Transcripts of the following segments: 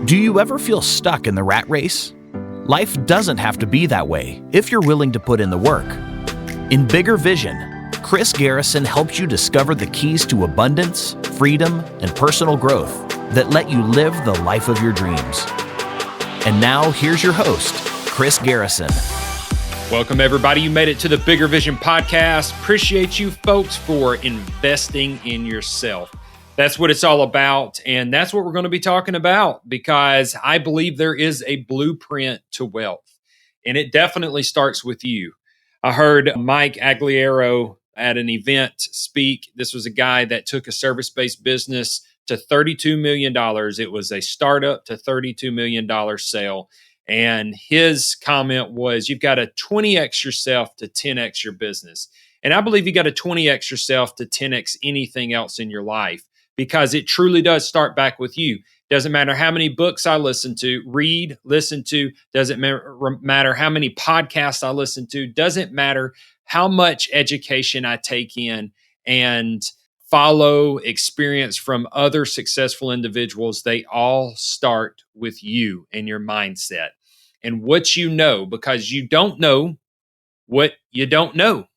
Do you ever feel stuck in the rat race? Life doesn't have to be that way if you're willing to put in the work. In Bigger Vision, Chris Garrison helps you discover the keys to abundance, freedom, and personal growth that let you live the life of your dreams. And now, here's your host, Chris Garrison. Welcome, everybody. You made it to the Bigger Vision podcast. Appreciate you folks for investing in yourself. That's what it's all about, and that's what we're going to be talking about because I believe there is a blueprint to wealth, and it definitely starts with you. I heard Mike Aguilera at an event speak. This was a guy that took a service-based business to $32 million. It was a startup to $32 million sale, and his comment was, you've got to 20x yourself to 10x your business. And I believe you got to 20x yourself to 10x anything else in your life. Because it truly does start back with you. Doesn't matter how many books I listen to, listen to. Doesn't matter how many podcasts I listen to. Doesn't matter how much education I take in and follow experience from other successful individuals. They all start with you and your mindset and what you know, because you don't know what you don't know.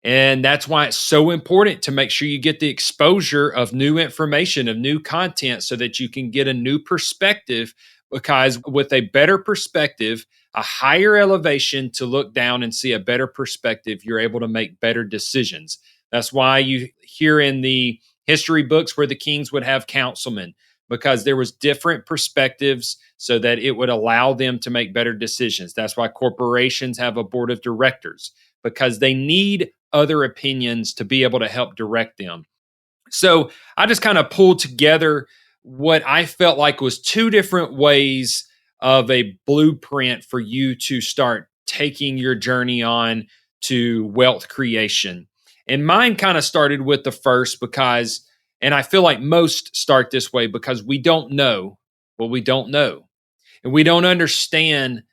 And that's why it's so important to make sure you get the exposure of new information, of new content, so that you can get a new perspective. Because with a better perspective, a higher elevation to look down and see a better perspective, you're able to make better decisions. That's why you hear in the history books where the kings would have councilmen, because there was different perspectives so that it would allow them to make better decisions. That's why corporations have a board of directors, because they need other opinions to be able to help direct them. So I just kind of pulled together what I felt like was two different ways of a blueprint for you to start taking your journey on to wealth creation. And mine kind of started with the first because, and I feel like most start this way because we don't know what we don't know. And we don't understand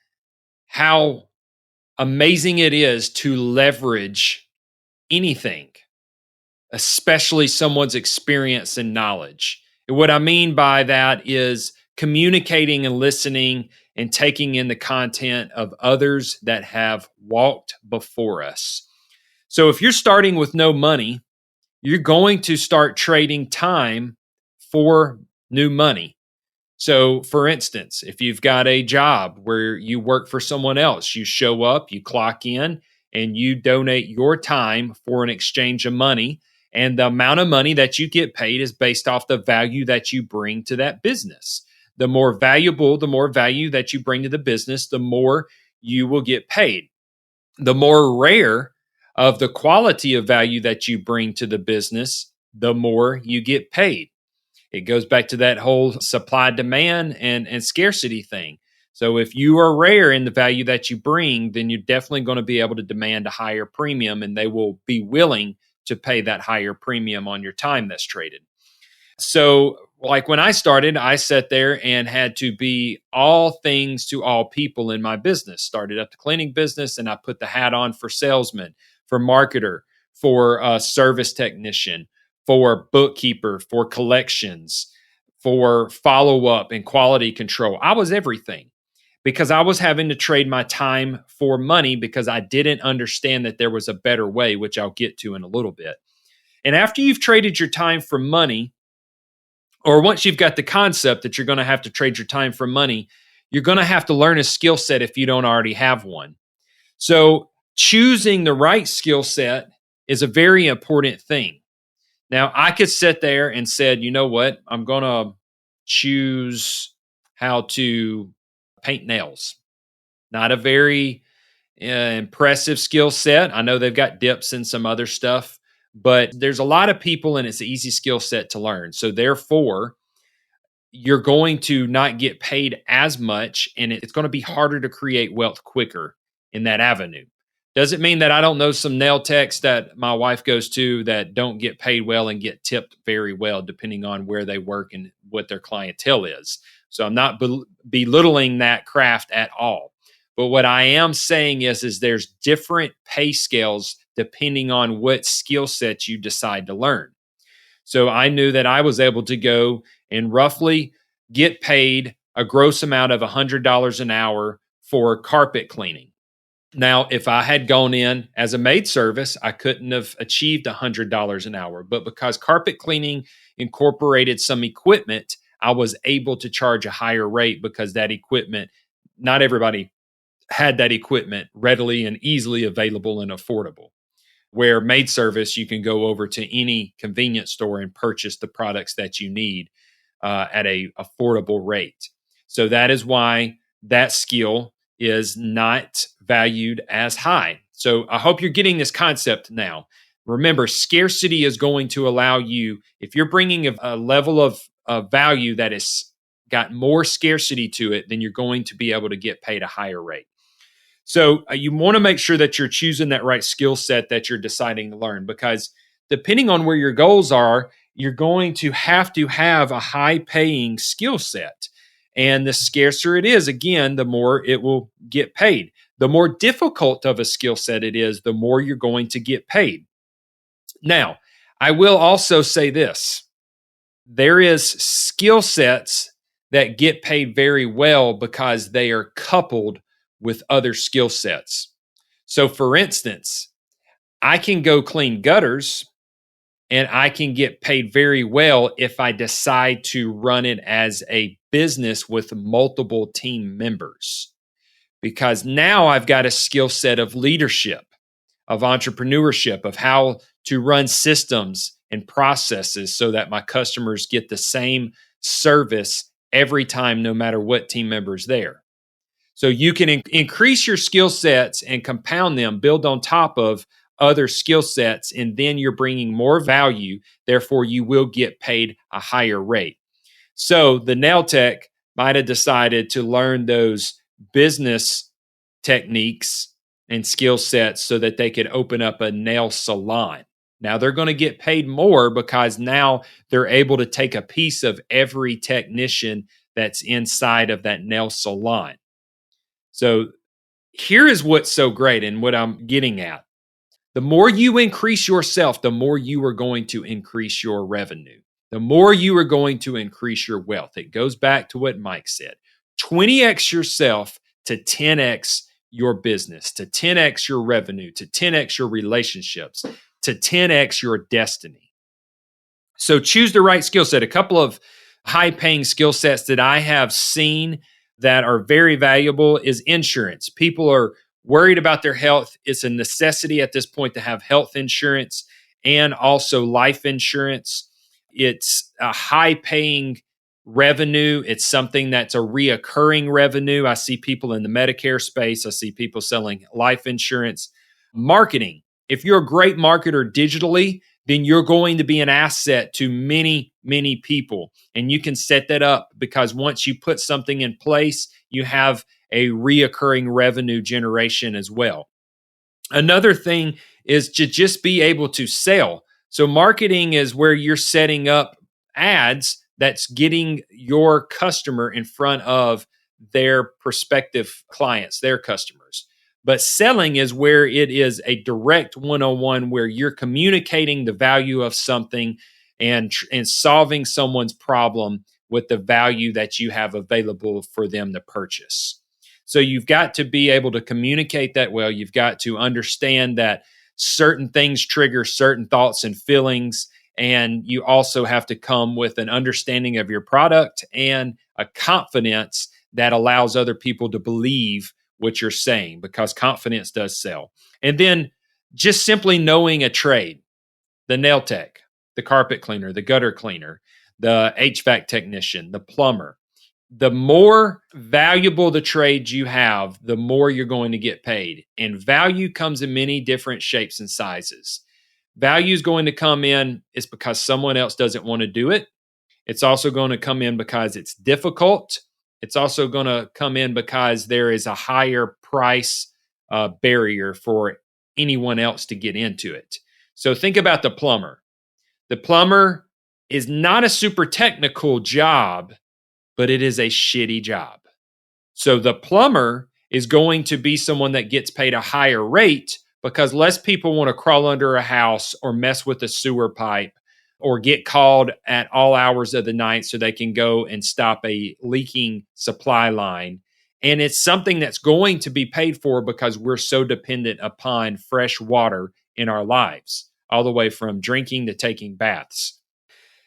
how amazing it is to leverage anything, especially someone's experience and knowledge. And what I mean by that is communicating and listening and taking in the content of others that have walked before us. So if you're starting with no money, you're going to start trading time for new money. So, for instance, if you've got a job where you work for someone else, you show up, you clock in, and you donate your time for an exchange of money. And the amount of money that you get paid is based off the value that you bring to that business. The more valuable, the more value that you bring to the business, the more you will get paid. The more rare of the quality of value that you bring to the business, the more you get paid. It goes back to that whole supply, demand, and scarcity thing. So if you are rare in the value that you bring, then you're definitely going to be able to demand a higher premium, and they will be willing to pay that higher premium on your time that's traded. So like when I started, I sat there and had to be all things to all people in my business. Started up the cleaning business, and I put the hat on for salesman, for marketer, for a service technician, for bookkeeper, for collections, for follow-up and quality control. I was everything because I was having to trade my time for money because I didn't understand that there was a better way, which I'll get to in a little bit. And after you've traded your time for money, or once you've got the concept that you're going to have to trade your time for money, you're going to have to learn a skill set if you don't already have one. So choosing the right skill set is a very important thing. Now, I could sit there and said, you know what, I'm going to choose how to paint nails. Not a very impressive skill set. I know they've got dips and some other stuff, but there's a lot of people and it's an easy skill set to learn. So therefore, you're going to not get paid as much, and it's going to be harder to create wealth quicker in that avenue. Doesn't mean that I don't know some nail techs that my wife goes to that don't get paid well and get tipped very well, depending on where they work and what their clientele is. So I'm not belittling that craft at all. But what I am saying is there's different pay scales depending on what skill sets you decide to learn. So I knew that I was able to go and roughly get paid a gross amount of $100 an hour for carpet cleaning. Now, if I had gone in as a maid service, I couldn't have achieved $100 an hour. But because carpet cleaning incorporated some equipment, I was able to charge a higher rate because that equipment, not everybody had that equipment readily and easily available and affordable. Where maid service, you can go over to any convenience store and purchase the products that you need at a affordable rate. So that is why that skill is not valued as high. So I hope you're getting this concept now. Remember, scarcity is going to allow you, if you're bringing a level of value that has got more scarcity to it, then you're going to be able to get paid a higher rate. So you want to make sure that you're choosing that right skill set that you're deciding to learn, because depending on where your goals are, you're going to have a high paying skill set. And the scarcer it is, again, the more it will get paid. The more difficult of a skill set it is, the more you're going to get paid. Now, I will also say this. There is skill sets that get paid very well because they are coupled with other skill sets. So for instance, I can go clean gutters and I can get paid very well if I decide to run it as a business with multiple team members, because now I've got a skill set of leadership, of entrepreneurship, of how to run systems and processes so that my customers get the same service every time, no matter what team member is there. So you can increase your skill sets and compound them, build on top of other skill sets, and then you're bringing more value. Therefore, you will get paid a higher rate. So the nail tech might have decided to learn those business techniques and skill sets so that they could open up a nail salon. Now they're going to get paid more because now they're able to take a piece of every technician that's inside of that nail salon. So here is what's so great and what I'm getting at. The more you increase yourself, the more you are going to increase your revenue. The more you are going to increase your wealth. It goes back to what Mike said. 20x yourself to 10x your business, to 10x your revenue, to 10x your relationships, to 10x your destiny. So choose the right skill set. A couple of high-paying skill sets that I have seen that are very valuable is insurance. People are worried about their health. It's a necessity at this point to have health insurance and also life insurance. It's a high-paying revenue. It's something that's a reoccurring revenue. I see people in the Medicare space. I see people selling life insurance. Marketing. If you're a great marketer digitally, then you're going to be an asset to many, many people. And you can set that up because once you put something in place, you have a reoccurring revenue generation as well. Another thing is to just be able to sell. So marketing is where you're setting up ads that's getting your customer in front of their prospective clients, their customers. But selling is where it is a direct one-on-one where you're communicating the value of something and solving someone's problem with the value that you have available for them to purchase. So you've got to be able to communicate that well. You've got to understand that certain things trigger certain thoughts and feelings. And you also have to come with an understanding of your product and a confidence that allows other people to believe what you're saying, because confidence does sell. And then just simply knowing a trade, the nail tech, the carpet cleaner, the gutter cleaner, the HVAC technician, the plumber. The more valuable the trade you have, the more you're going to get paid. And value comes in many different shapes and sizes. Value is going to come in is because someone else doesn't want to do it. It's also going to come in because it's difficult. It's also going to come in because there is a higher price barrier for anyone else to get into it. So think about the plumber. The plumber is not a super technical job, but it is a shitty job. So the plumber is going to be someone that gets paid a higher rate because less people want to crawl under a house or mess with a sewer pipe or get called at all hours of the night so they can go and stop a leaking supply line. And it's something that's going to be paid for because we're so dependent upon fresh water in our lives, all the way from drinking to taking baths.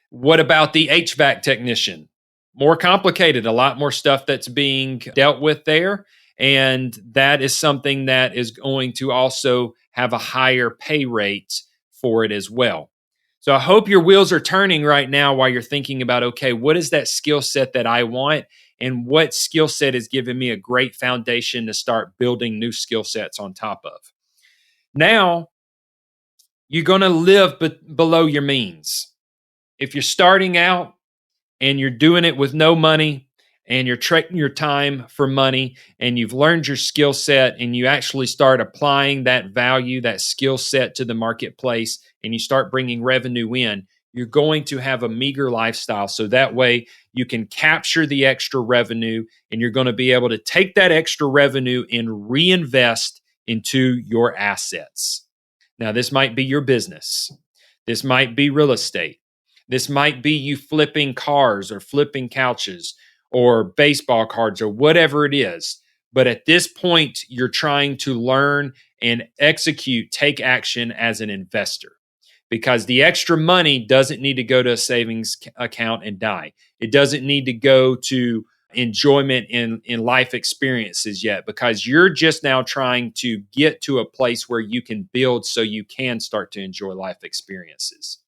What about the HVAC technician? More complicated, a lot more stuff that's being dealt with there. And that is something that is going to also have a higher pay rate for it as well. So I hope your wheels are turning right now while you're thinking about, okay, what is that skill set that I want? And what skill set is giving me a great foundation to start building new skill sets on top of? Now, you're going to live below your means. If you're starting out and you're doing it with no money and you're trading your time for money and you've learned your skill set and you actually start applying that value, that skill set to the marketplace, and you start bringing revenue in, you're going to have a meager lifestyle. So that way you can capture the extra revenue and you're going to be able to take that extra revenue and reinvest into your assets. Now, this might be your business. This might be real estate. This might be you flipping cars or flipping couches or baseball cards or whatever it is. But at this point, you're trying to learn and execute, take action as an investor, because the extra money doesn't need to go to a savings account and die. It doesn't need to go to enjoyment in life experiences yet, because you're just now trying to get to a place where you can build so you can start to enjoy life experiences.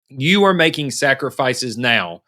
You are making sacrifices now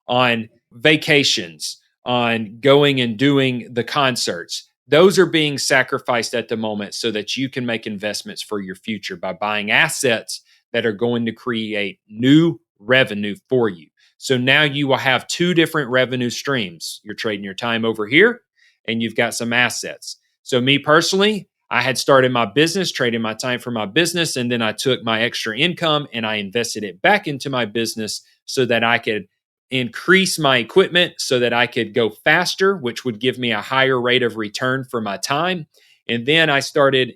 on vacations, on going and doing the concerts. Those are being sacrificed at the moment so that you can make investments for your future by buying assets that are going to create new revenue for you. So now you will have two different revenue streams. You're trading your time over here and you've got some assets. So me personally, I had started my business, trading my time for my business, and then I took my extra income and I invested it back into my business so that I could increase my equipment so that I could go faster, which would give me a higher rate of return for my time. And then I started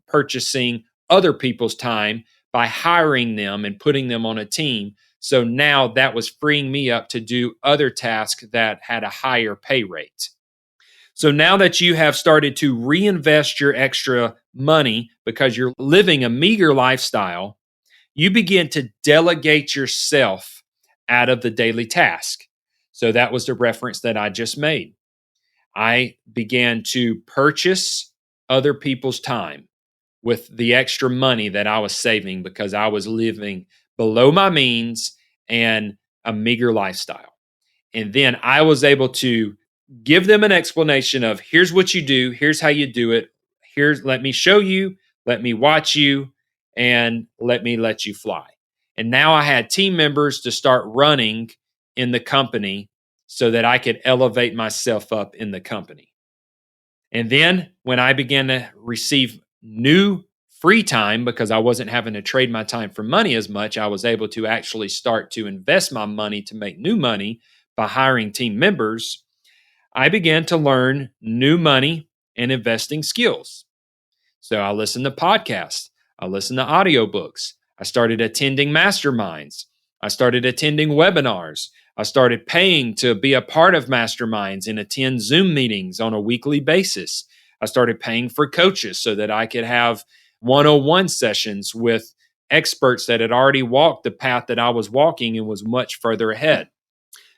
purchasing other people's time by hiring them and putting them on a team. So now that was freeing me up to do other tasks that had a higher pay rate. So now that you have started to reinvest your extra money because you're living a meager lifestyle, you begin to delegate yourself out of the daily task. So that was the reference that I just made. I began to purchase other people's time with the extra money that I was saving because I was living below my means and a meager lifestyle. And then I was able to give them an explanation of, here's what you do, here's how you do it, let me show you, let me watch you, and let you fly. And now I had team members to start running in the company so that I could elevate myself up in the company. And then when I began to receive new free time, because I wasn't having to trade my time for money as much, I was able to actually start to invest my money to make new money by hiring team members. I began to learn new money and investing skills. So I listened to podcasts. I listened to audiobooks. I started attending masterminds. I started attending webinars. I started paying to be a part of masterminds and attend Zoom meetings on a weekly basis. I started paying for coaches so that I could have one-on-one sessions with experts that had already walked the path that I was walking and was much further ahead.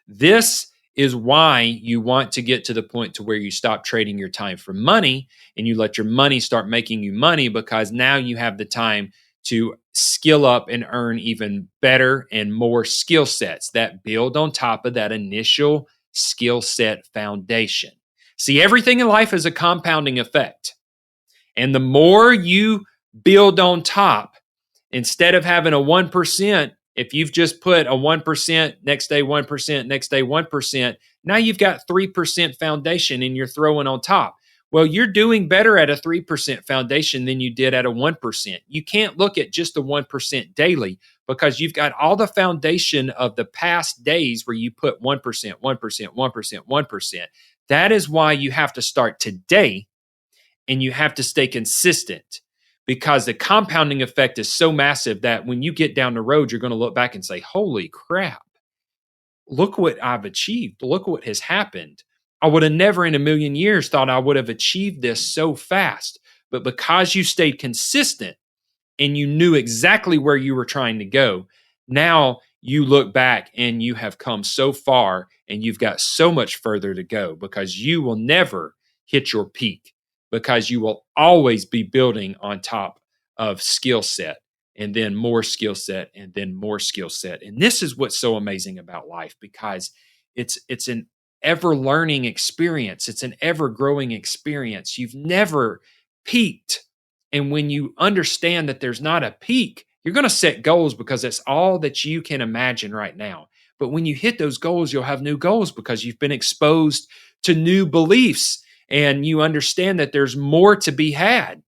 This is why you want to get to the point to where you stop trading your time for money and you let your money start making you money, because now you have the time to skill up and earn even better and more skill sets that build on top of that initial skill set foundation. See, everything in life is a compounding effect. And the more you build on top, instead of having a 1%, if you've just put a 1%, next day 1%, next day 1%, now you've got 3% foundation and you're throwing on top. Well, you're doing better at a 3% foundation than you did at a 1%. You can't look at just the 1% daily, because you've got all the foundation of the past days where you put 1%, 1%, 1%, 1%. That is why you have to start today and you have to stay consistent, because the compounding effect is so massive that when you get down the road, you're going to look back and say, holy crap, look what I've achieved. Look what has happened. I would have never in a million years thought I would have achieved this so fast. But because you stayed consistent and you knew exactly where you were trying to go, now you look back and you have come so far and you've got so much further to go, because you will never hit your peak, because you will always be building on top of skill set, and then more skill set, and then more skill set. And this is what's so amazing about life, because it's an ever learning experience. It's an ever growing experience. You've never peaked. And when you understand that there's not a peak, you're going to set goals because that's all that you can imagine right now. But when you hit those goals, you'll have new goals because you've been exposed to new beliefs and you understand that there's more to be had.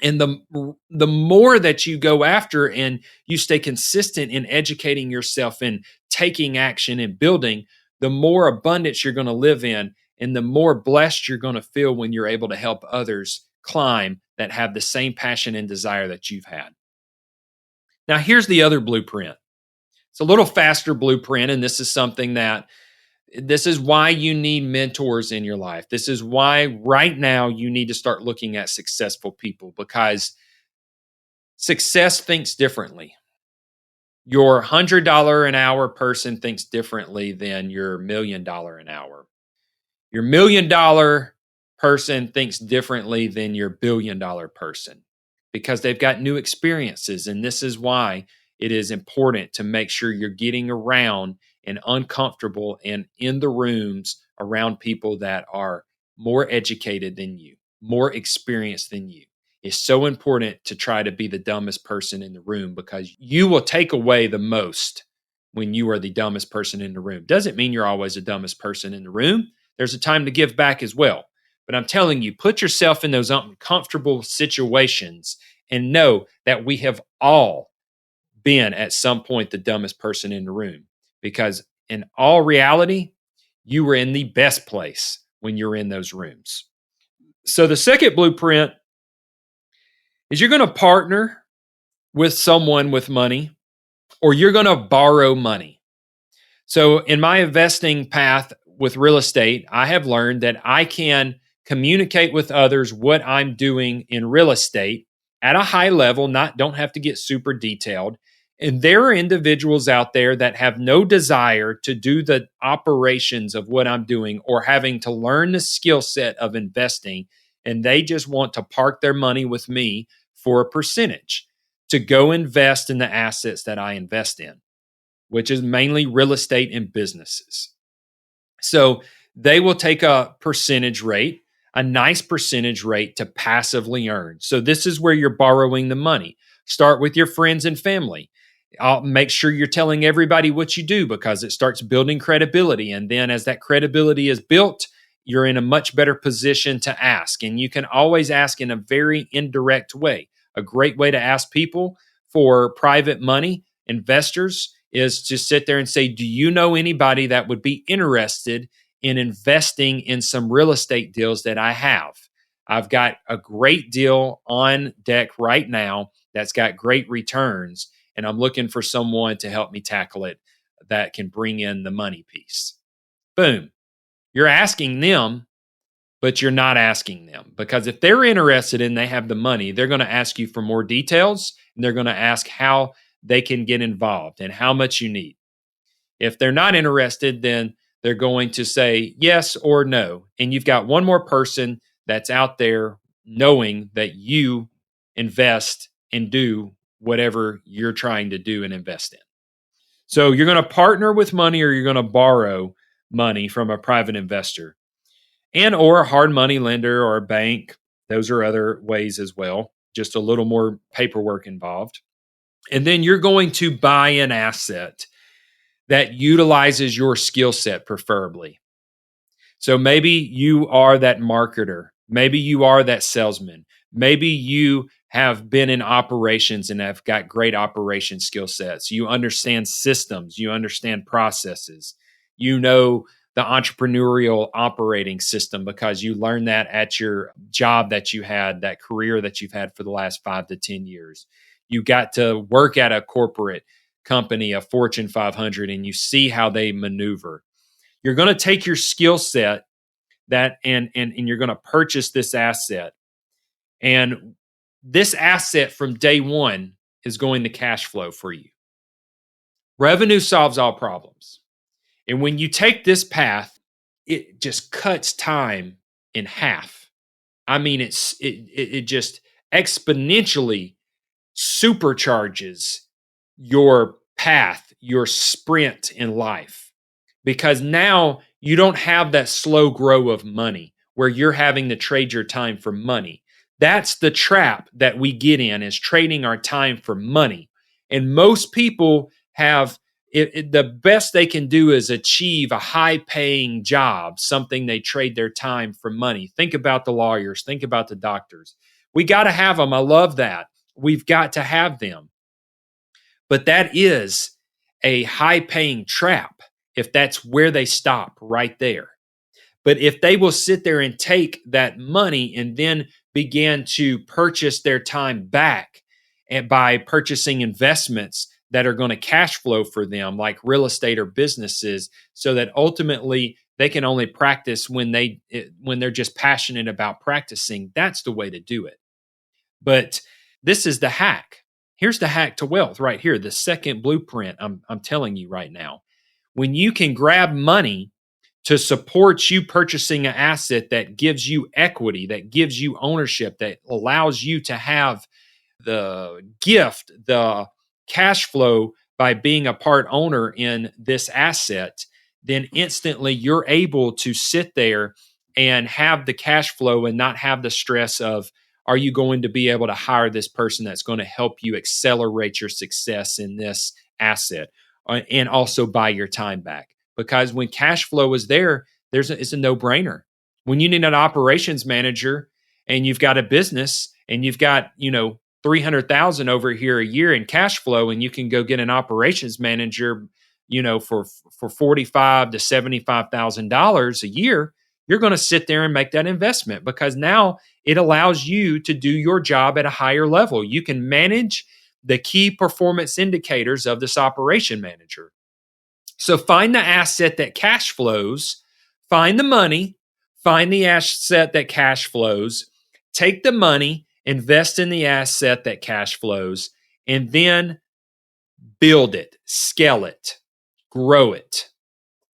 And the more that you go after and you stay consistent in educating yourself and taking action and building, the more abundance you're going to live in, and the more blessed you're going to feel when you're able to help others climb that have the same passion and desire that you've had. Now, here's the other blueprint. It's a little faster blueprint, and this is why you need mentors in your life. This is why right now you need to start looking at successful people, because success thinks differently. Your $100 an hour person thinks differently than your $1 million an hour. Your $1 million person thinks differently than your $1 billion person, because they've got new experiences. And this is why it is important to make sure you're getting around and uncomfortable and in the rooms around people that are more educated than you, more experienced than you. It's so important to try to be the dumbest person in the room, because you will take away the most when you are the dumbest person in the room. Doesn't mean you're always the dumbest person in the room. There's a time to give back as well. But I'm telling you, put yourself in those uncomfortable situations and know that we have all been at some point the dumbest person in the room, because in all reality, you were in the best place when you're in those rooms. So the second blueprint is you're going to partner with someone with money, or you're going to borrow money. So in my investing path with real estate, I have learned that I can communicate with others what I'm doing in real estate at a high level, don't have to get super detailed. And there are individuals out there that have no desire to do the operations of what I'm doing or having to learn the skill set of investing. And they just want to park their money with me for a percentage to go invest in the assets that I invest in, which is mainly real estate and businesses. So they will take a percentage rate, a nice percentage rate to passively earn. So this is where you're borrowing the money. Start with your friends and family. I'll make sure you're telling everybody what you do, because it starts building credibility. And then as that credibility is built, you're in a much better position to ask. And you can always ask in a very indirect way. A great way to ask people for private money, investors, is to sit there and say, do you know anybody that would be interested in investing in some real estate deals that I have? I've got a great deal on deck right now that's got great returns, and I'm looking for someone to help me tackle it that can bring in the money piece. Boom. You're asking them, but you're not asking them, because if they're interested and they have the money, they're going to ask you for more details, and they're going to ask how they can get involved and how much you need. If they're not interested, then they're going to say yes or no. And you've got one more person that's out there knowing that you invest and do whatever you're trying to do and invest in. So you're going to partner with money, or you're going to borrow money from a private investor and or a hard money lender or a bank. Those are other ways as well, just a little more paperwork involved. And then you're going to buy an asset that utilizes your skill set preferably. So maybe you are that marketer. Maybe you are that salesman. Maybe you have been in operations and have got great operation skill sets. You understand systems. You understand processes. You know the entrepreneurial operating system because you learned that at your job that you had, that career that you've had for the last 5 to 10 years. You got to work at a corporate company, a Fortune 500, and you see how they maneuver. You're going to take your skill set that and you're going to purchase this asset. And this asset from day one is going to cash flow for you. Revenue solves all problems. And when you take this path, it just cuts time in half. I mean, it just exponentially supercharges your path, your sprint in life. Because now you don't have that slow grow of money where you're having to trade your time for money. That's the trap that we get in, is trading our time for money. And most people have the best they can do is achieve a high paying job, something they trade their time for money. Think about the lawyers, think about the doctors. We got to have them. I love that. We've got to have them. But that is a high paying trap if that's where they stop right there. But if they will sit there and take that money and then begin to purchase their time back, and by purchasing investments that are going to cash flow for them, like real estate or businesses, so that ultimately they can only practice when they're just passionate about practicing, that's the way to do it. But this is the hack. Here's the hack to wealth right here, the second blueprint I'm telling you right now. When you can grab money to support you purchasing an asset that gives you equity, that gives you ownership, that allows you to have the gift, the cash flow by being a part owner in this asset, then instantly you're able to sit there and have the cash flow and not have the stress of, are you going to be able to hire this person that's going to help you accelerate your success in this asset, and also buy your time back? Because when cash flow is there, it's a no-brainer. When you need an operations manager and you've got a business and you've got, $300,000 over here a year in cash flow, and you can go get an operations manager, for $45,000 to $75,000 a year, you're going to sit there and make that investment, because now it allows you to do your job at a higher level. You can manage the key performance indicators of this operation manager. So find the asset that cash flows, find the money, find the asset that cash flows, take the money, invest in the asset that cash flows, and then build it, scale it, grow it,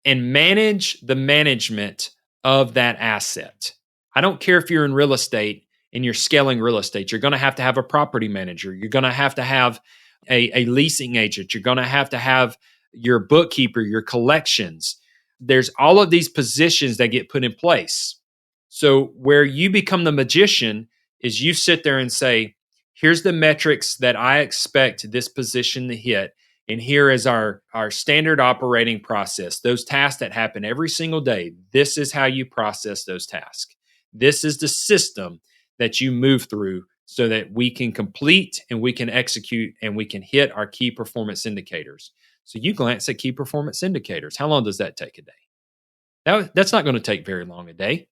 and manage the management of that asset. I don't care if you're in real estate and you're scaling real estate. You're going to have a property manager. You're going to have a leasing agent. You're going to have your bookkeeper, your collections. There's all of these positions that get put in place. So where you become the magician is you sit there and say, here's the metrics that I expect this position to hit. And here is our standard operating process. Those tasks that happen every single day, this is how you process those tasks. This is the system that you move through so that we can complete and we can execute and we can hit our key performance indicators. So you glance at key performance indicators. How long does that take a day? That's not going to take very long a day.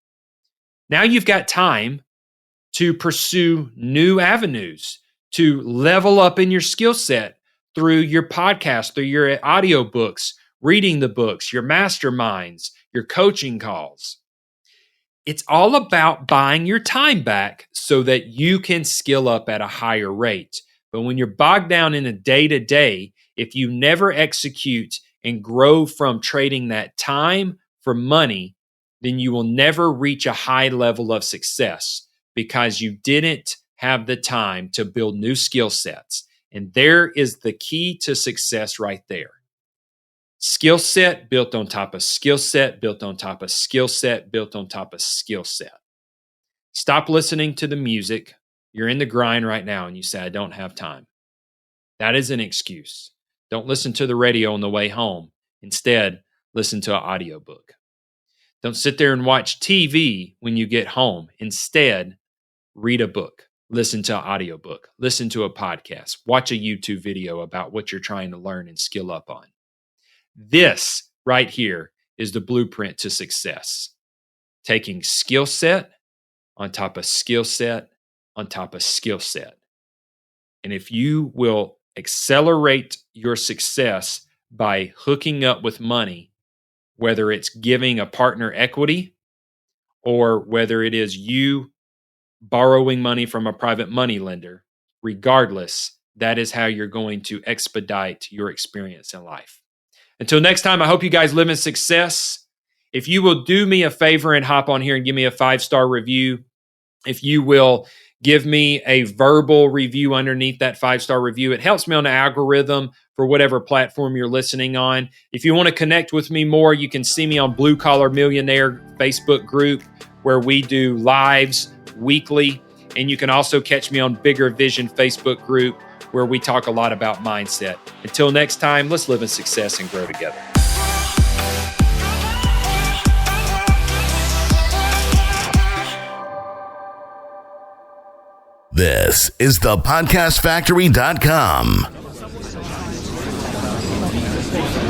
Now you've got time to pursue new avenues, to level up in your skill set through your podcast, through your audiobooks, reading the books, your masterminds, your coaching calls. It's all about buying your time back so that you can skill up at a higher rate. But when you're bogged down in a day-to-day, if you never execute and grow from trading that time for money, then you will never reach a high level of success, because you didn't have the time to build new skill sets. And there is the key to success right there. Skill set built on top of skill set, built on top of skill set, built on top of skill set. Stop listening to the music. You're in the grind right now and you say, I don't have time. That is an excuse. Don't listen to the radio on the way home. Instead, listen to an audiobook. Don't sit there and watch TV when you get home. Instead, read a book, listen to an audiobook, listen to a podcast, watch a YouTube video about what you're trying to learn and skill up on. This right here is the blueprint to success. Taking skill set on top of skill set on top of skill set. And if you will accelerate your success by hooking up with money, whether it's giving a partner equity or whether it is you borrowing money from a private money lender, regardless, that is how you're going to expedite your experience in life. Until next time, I hope you guys live in success. If you will do me a favor and hop on here and give me a 5-star review, if you will give me a verbal review underneath that 5-star review, it helps me on the algorithm for whatever platform you're listening on. If you want to connect with me more, you can see me on Blue Collar Millionaire Facebook group where we do lives weekly. And you can also catch me on Bigger Vision Facebook group where we talk a lot about mindset. Until next time, let's live in success and grow together. This is the podcastfactory.com.